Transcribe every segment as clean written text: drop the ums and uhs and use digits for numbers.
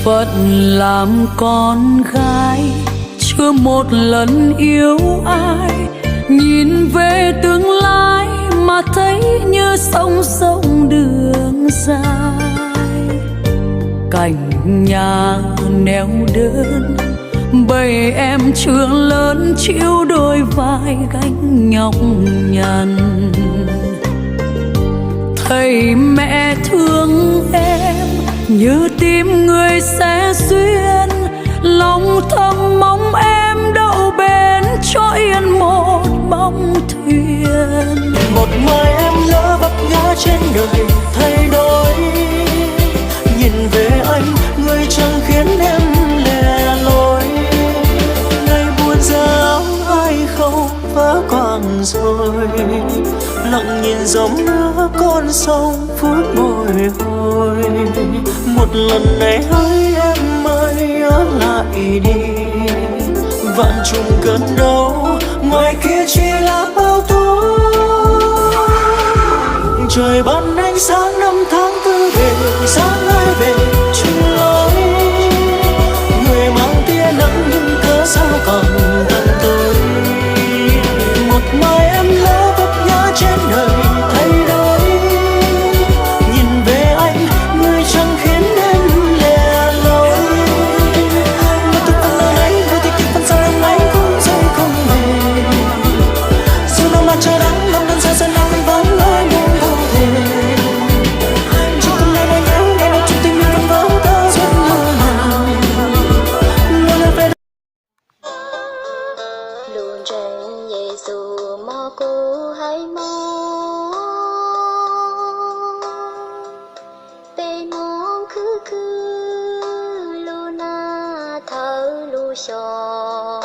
Phận làm con gái chưa một lần yêu ai, nhìn về tương lai mà thấy như sông sông đường dài. Cảnh nhà neo đơn, bầy em trường lớn chịu đôi vai gánh nhọc nhằn. Thầy mẹ thương em như tim người sẽ duyên, lòng thầm mong em đậu bến cho yên một bóng thuyền. Một mai em lỡ vấp ngã trên đời thay đổi, nhìn về anh người chẳng khiến em lẻ loi. Ngày buồn giá ai không vỡ quàng rồi, lặng nhìn dòng nước con sông phút bồi hồi. Một lần này hỡi em ơi ở lại đi, vạn trùng cơn đau ngoài kia chỉ là bao tố. Trời ban ánh sáng năm tháng tư về, sáng ai về chung lối. Người mang tia nắng nhưng cớ sao còn tận tôi. Một mai em lỡ vấp ngã trên đời thay đổi, nhìn về anh người chẳng khiến em lẻ loi. Người tôi vẫn nơi ấy, người thì kịp phần sau năm ấy cũng rơi không về. Dù đâu mà trời nắng lòng đơn xa xa nắng vẫn lối muôn đâu thể. Chỉ từng ngày nói nhớ ngày nào chung tình mình vẫn vỡ tơ giấc mơ nào. Người lời về luôn rằng Giêsu mò cô hay mò bê mong cứ luna thở lu sò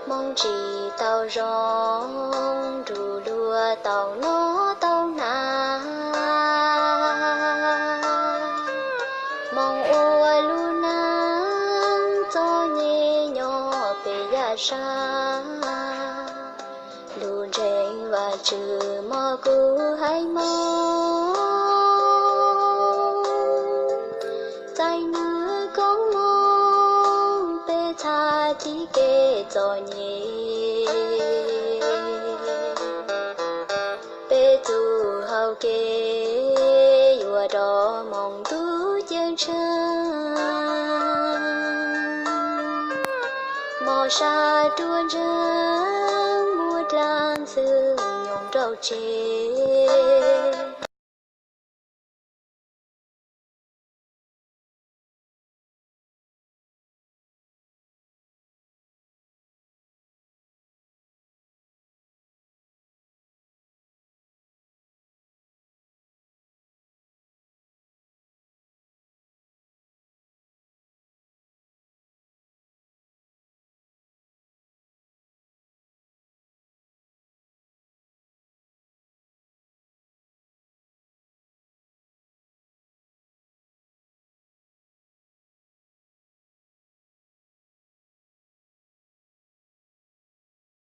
mong chỉ tao rong ru lùa tao nó tao na mong ô luna cho nhẹ nhỏ về ya sa luôn rèn và trừ mò cô hay mò tay nữa có mong bê tha tí kê cho nhẹ bê tu hao kê vừa đó mong tu chân chân mò sa tuôn rơi mua lan sương nhung trâu chế